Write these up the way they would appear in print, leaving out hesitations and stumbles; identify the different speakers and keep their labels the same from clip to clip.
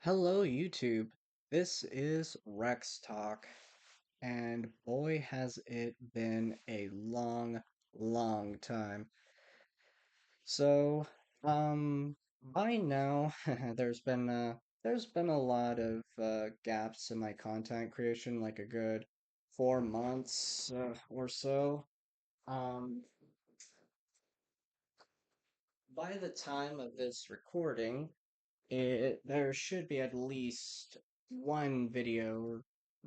Speaker 1: Hello, YouTube. This is Rex Talk, and boy, has it been a long time. So, by now, there's been a lot of gaps in my content creation, like a good 4 months or so. Um, by the time of this recording, there should be at least one video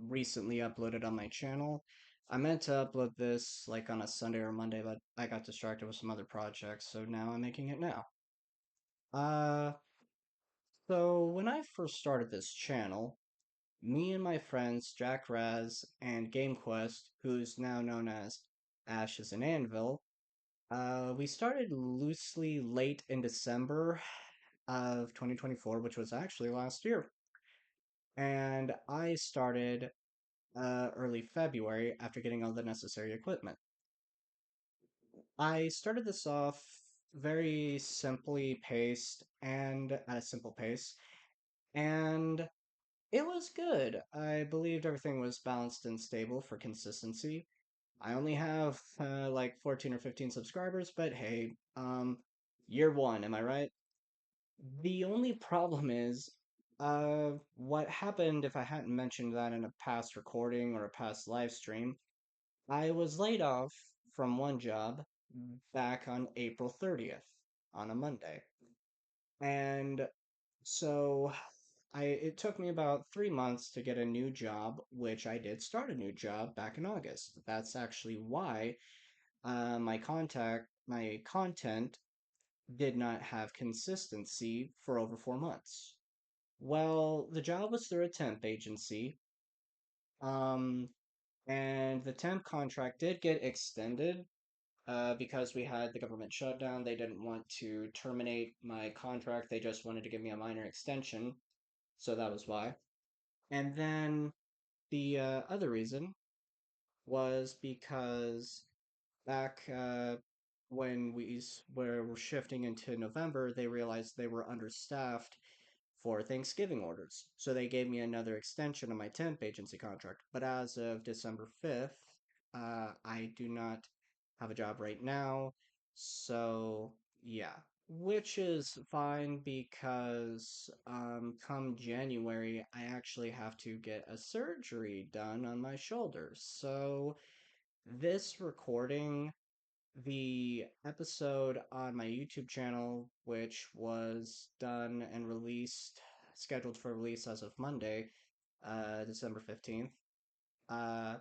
Speaker 1: recently uploaded on my channel. I meant to upload this like on a Sunday or Monday, but I got distracted with some other projects, so now I'm making it now. Uh, so when I first started this channel, me and my friends Jack Raz and GameQuest, who's now known as Ashes and Anvil, we started loosely late in December of 2024, which was actually last year. And I started early February after getting all the necessary equipment. I started this off very simply paced and at a simple pace, and it was good. I believed everything was balanced and stable for consistency. I only have like 14 or 15 subscribers, but hey, year one, am I right? The only problem is, what happened if I hadn't mentioned that in a past recording or a past live stream. I was laid off from one job back on April 30th on a Monday. And so it took me about 3 months to get a new job, which I did start a new job back in August. That's actually why my content did not have consistency for over 4 months. Well, the job was through a temp agency, um, and the temp contract did get extended because we had the government shutdown. They didn't want to terminate my contract, they just wanted to give me a minor extension, so that was why. And then the other reason was because back when were shifting into November, they realized they were understaffed for Thanksgiving orders. So they gave me another extension of my temp agency contract. But as of December 5th, I do not have a job right now. So, yeah. Which is fine because come January, I actually have to get a surgery done on my shoulder. So, this recording, the episode on my YouTube channel, which was done and released, scheduled for release as of Monday, December 15th. Uh,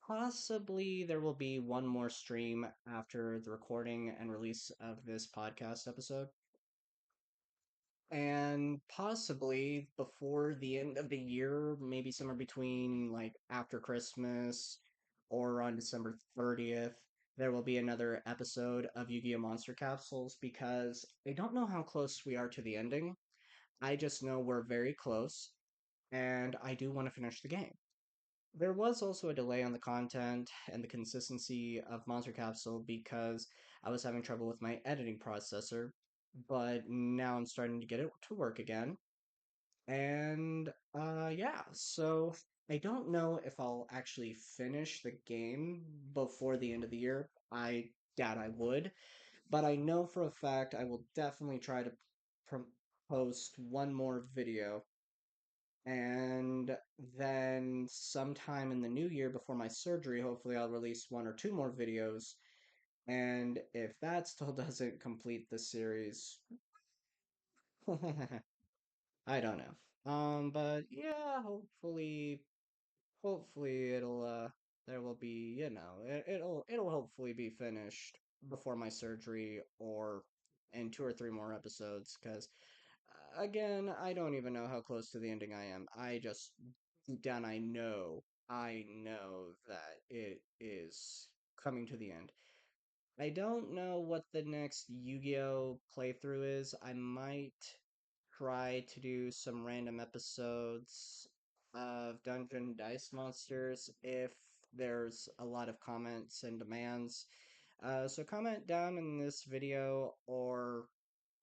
Speaker 1: Possibly there will be one more stream after the recording and release of this podcast episode. And possibly before the end of the year, maybe somewhere between like after Christmas or on December 30th, there will be another episode of Yu-Gi-Oh! Monster Capsules because I don't know how close we are to the ending. I just know we're very close, and I do want to finish the game. There was also a delay on the content and the consistency of Monster Capsule because I was having trouble with my editing processor, but now I'm starting to get it to work again. And yeah, so I don't know if I'll actually finish the game before the end of the year. I doubt I would, but I know for a fact I will definitely try to post one more video, and then sometime in the new year before my surgery, hopefully I'll release one or two more videos. And if that still doesn't complete the series, I don't know. But yeah, hopefully there will be, it'll hopefully be finished before my surgery or in two or three more episodes, because again, I don't even know how close to the ending I am. I just deep down I know that it is coming to the end. I don't know what the next Yu-Gi-Oh playthrough is. I might try to do some random episodes of Dungeon Dice Monsters if there's a lot of comments and demands. So comment down in this video or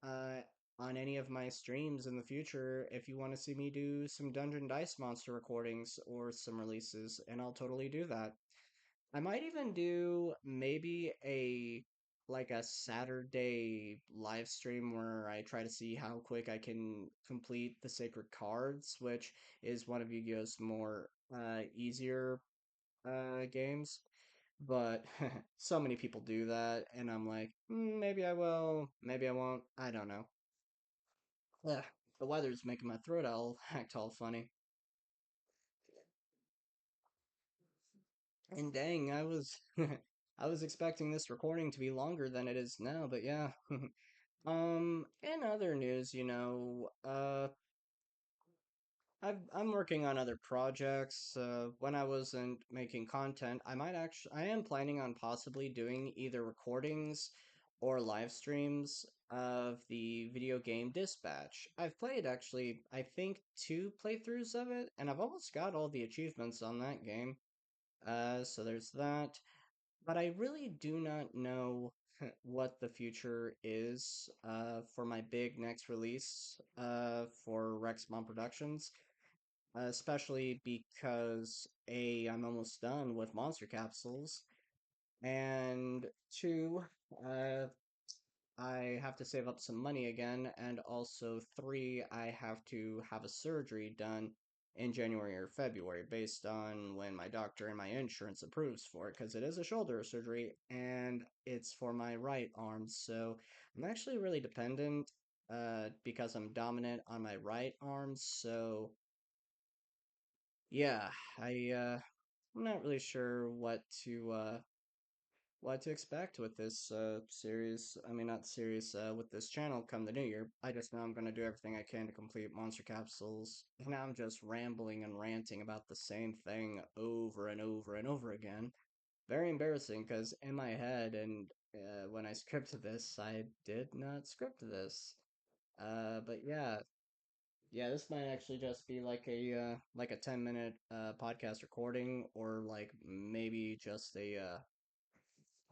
Speaker 1: uh, on any of my streams in the future if you want to see me do some Dungeon Dice Monster recordings or some releases, and I'll totally do that. I might even do maybe a Saturday live stream where I try to see how quick I can complete the Sacred Cards, which is one of Yu-Gi-Oh's more easier games. But so many people do that, and I'm like, maybe I will, maybe I won't. I don't know. Ugh, the weather's making my throat all act all funny. And dang, I was I was expecting this recording to be longer than it is now, but yeah. In other news, I'm working on other projects. When I wasn't making content, I am planning on possibly doing either recordings or live streams of the video game Dispatch. I've played actually, I think, two playthroughs of it, and I've almost got all the achievements on that game. So there's that. But I really do not know what the future is for my big next release for Rexmon Productions, especially because A, I'm almost done with Monster Capsules, and two, uh, I have to save up some money again, and also three, I have to have a surgery done in January or February based on when my doctor and my insurance approves for it, because it is a shoulder surgery and it's for my right arm. So I'm actually really dependent because I'm dominant on my right arm. So yeah, I'm not really sure what to expect with this series. I mean, not series, with this channel come the new year. I just know I'm going to do everything I can to complete Monster Capsules. And now I'm just rambling and ranting about the same thing over and over and over again. Very embarrassing because in my head and when I scripted this, I did not script this. But yeah, yeah, this might actually just be like a 10-minute podcast recording or like maybe just a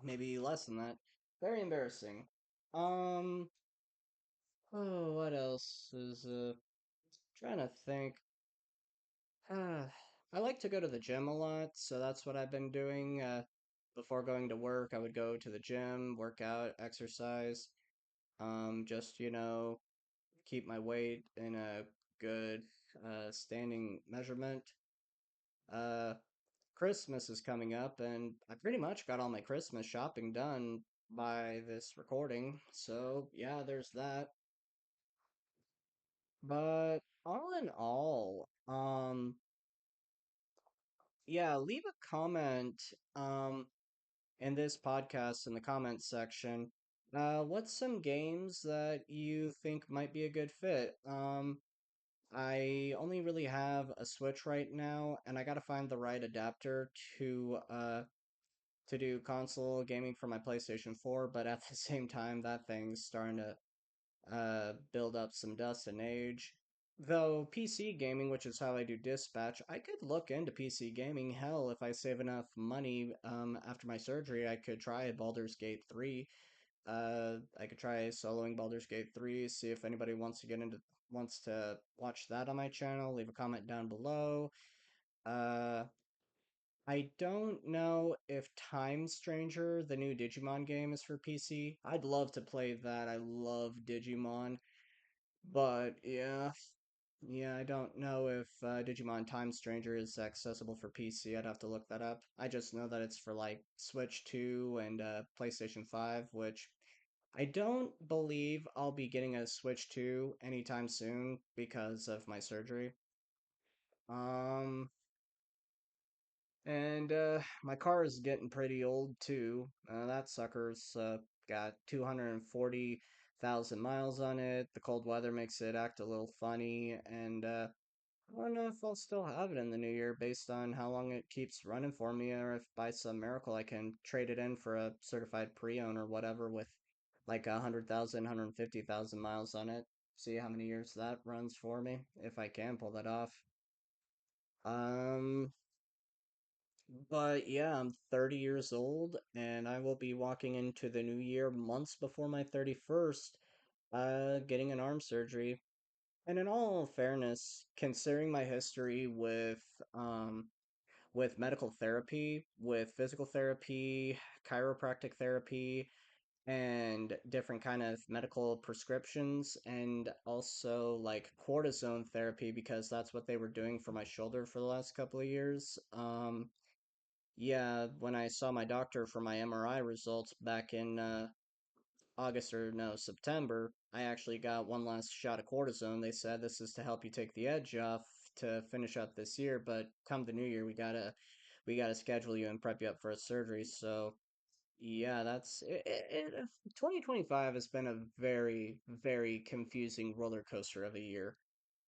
Speaker 1: maybe less than that. Very embarrassing. Um, oh, what else is trying to think. I like to go to the gym a lot, so that's what I've been doing. Before going to work, I would go to the gym, work out, exercise. Just, keep my weight in a good standing measurement. Uh, Christmas is coming up, and I pretty much got all my Christmas shopping done by this recording. So, yeah, there's that. But all in all, yeah, leave a comment in this podcast in the comments section. What's some games that you think might be a good fit? I only really have a Switch right now, and I gotta find the right adapter to do console gaming for my PlayStation 4, but at the same time, that thing's starting to build up some dust and age. Though PC gaming, which is how I do Dispatch, I could look into PC gaming. Hell, if I save enough money after my surgery, I could try Baldur's Gate 3. I could try soloing Baldur's Gate 3, see if anybody wants to watch that on my channel. Leave a comment down below. Uh, I don't know if Time Stranger, the new Digimon game, is for PC. I'd love to play that. I love Digimon. But yeah, yeah, I don't know if Digimon Time Stranger is accessible for PC. I'd have to look that up. I just know that it's for like Switch 2 and PlayStation 5, which I don't believe I'll be getting a Switch 2 anytime soon because of my surgery. Um, and my car is getting pretty old too. That sucker's got 240,000 miles on it. The cold weather makes it act a little funny, and I don't know if I'll still have it in the new year based on how long it keeps running for me, or if by some miracle I can trade it in for a certified pre-owned or whatever with like 100,000, 150,000 miles on it. See how many years that runs for me, if I can pull that off. Um, but yeah, I'm 30 years old and I will be walking into the new year months before my 31st. Getting an arm surgery. And in all fairness, considering my history with medical therapy, with physical therapy, chiropractic therapy, and different kind of medical prescriptions, and also like cortisone therapy because that's what they were doing for my shoulder for the last couple of years. Yeah, when I saw my doctor for my MRI results back in August or no, September, I actually got one last shot of cortisone. They said this is to help you take the edge off to finish up this year, but come the new year, we gotta schedule you and prep you up for a surgery. So yeah, that's it, 2025 has been a very, very confusing roller coaster of a year.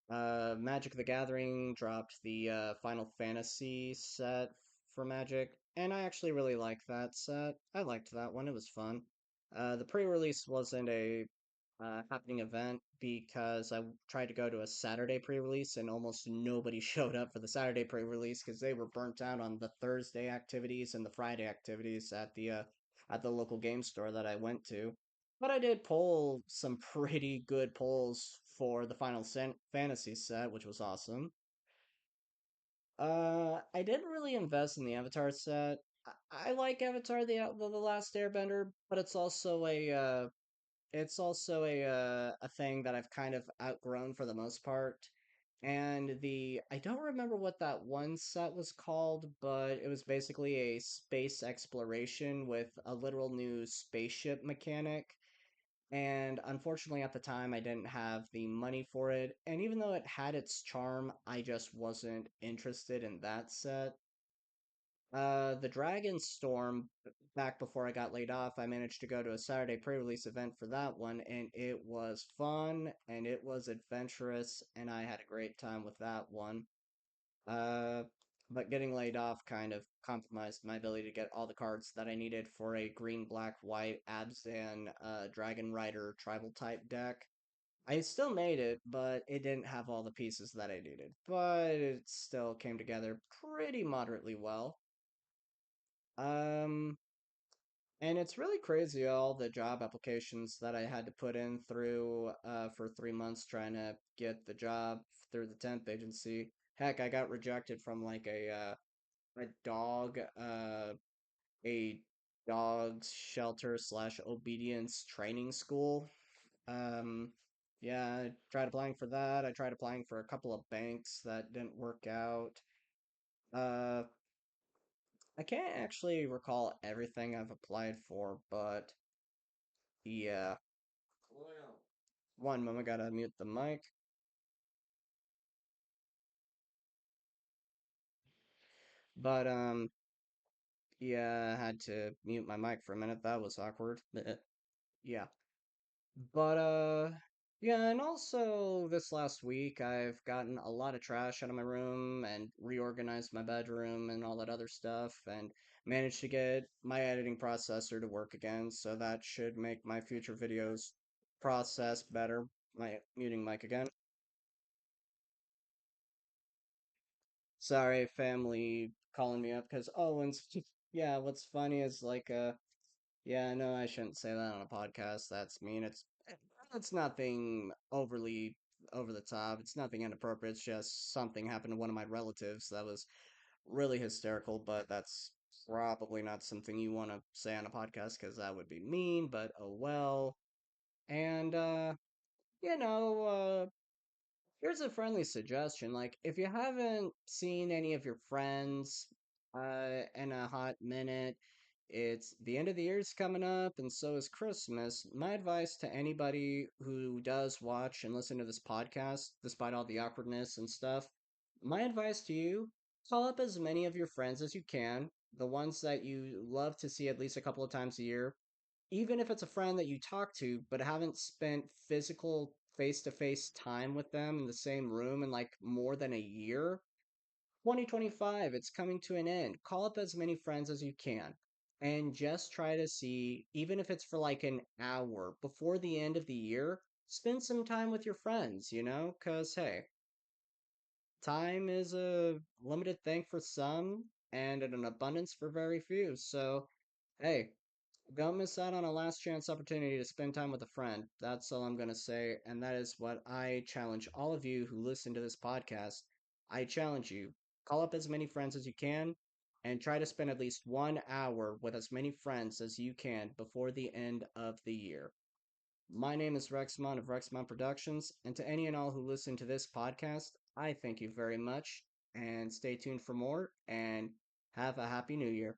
Speaker 1: Magic the Gathering dropped the Final Fantasy set for Magic, and I actually really liked that set. I liked that one. It was fun. The pre-release wasn't a happening event because tried to go to a Saturday pre-release and almost nobody showed up for the Saturday pre-release because they were burnt out on the Thursday activities and the Friday activities at the local game store that I went to. But I did pull some pretty good pulls for the Final Fantasy set, which was awesome. I didn't really invest in the Avatar set. I like Avatar the Last Airbender, but it's also a thing that I've kind of outgrown for the most part. And the I don't remember what that one set was called, but it was basically a space exploration with a literal new spaceship mechanic. And unfortunately, at the time, I didn't have the money for it. And even though it had its charm, I just wasn't interested in that set. The Dragon Storm, back before I got laid off, I managed to go to a Saturday pre-release event for that one, and it was fun and it was adventurous, and I had a great time with that one. Uh, but getting laid off kind of compromised my ability to get all the cards that I needed for a green, black, white Abzan Dragon Rider tribal type deck. I still made it, but it didn't have all the pieces that I needed. But it still came together pretty moderately well. Um, and it's really crazy all the job applications that I had to put in through for 3 months trying to get the job through the temp agency. Heck, I got rejected from like a dog a dog shelter slash obedience training school. Um, yeah, I tried applying for that. I tried applying for a couple of banks that didn't work out. Uh, I can't actually recall everything I've applied for, but yeah. One moment, gotta mute the mic. But yeah, I had to mute my mic for a minute. That was awkward. Yeah. But yeah, and also this last week I've gotten a lot of trash out of my room and reorganized my bedroom and all that other stuff and managed to get my editing processor to work again, so that should make my future videos process better. My muting mic again. Sorry, family calling me up because yeah, what's funny is like yeah, no, I shouldn't say that on a podcast. That's mean. It's nothing overly over the top. It's nothing inappropriate. It's just something happened to one of my relatives that was really hysterical, but that's probably not something you want to say on a podcast because that would be mean, but oh well. And you know, here's a friendly suggestion. Like, if you haven't seen any of your friends in a hot minute, it's the end of the year's coming up, and so is Christmas. My advice to anybody who does watch and listen to this podcast, despite all the awkwardness and stuff, my advice to you, call up as many of your friends as you can, the ones that you love to see at least a couple of times a year, even if it's a friend that you talk to but haven't spent physical face-to-face time with them in the same room in like more than a year. 2025, it's coming to an end. Call up as many friends as you can and just try to see, even if it's for like an hour before the end of the year, spend some time with your friends, because hey, time is a limited thing for some and an abundance for very few. So, hey, Don't miss out on a last chance opportunity to spend time with a friend. That's all I'm going to say. And that is what I challenge all of you who listen to this podcast. I challenge you, call up as many friends as you can and try to spend at least 1 hour with as many friends as you can before the end of the year. My name is Rexmon of Rexmon Productions. And to any and all who listen to this podcast, I thank you very much. And stay tuned for more and have a happy new year.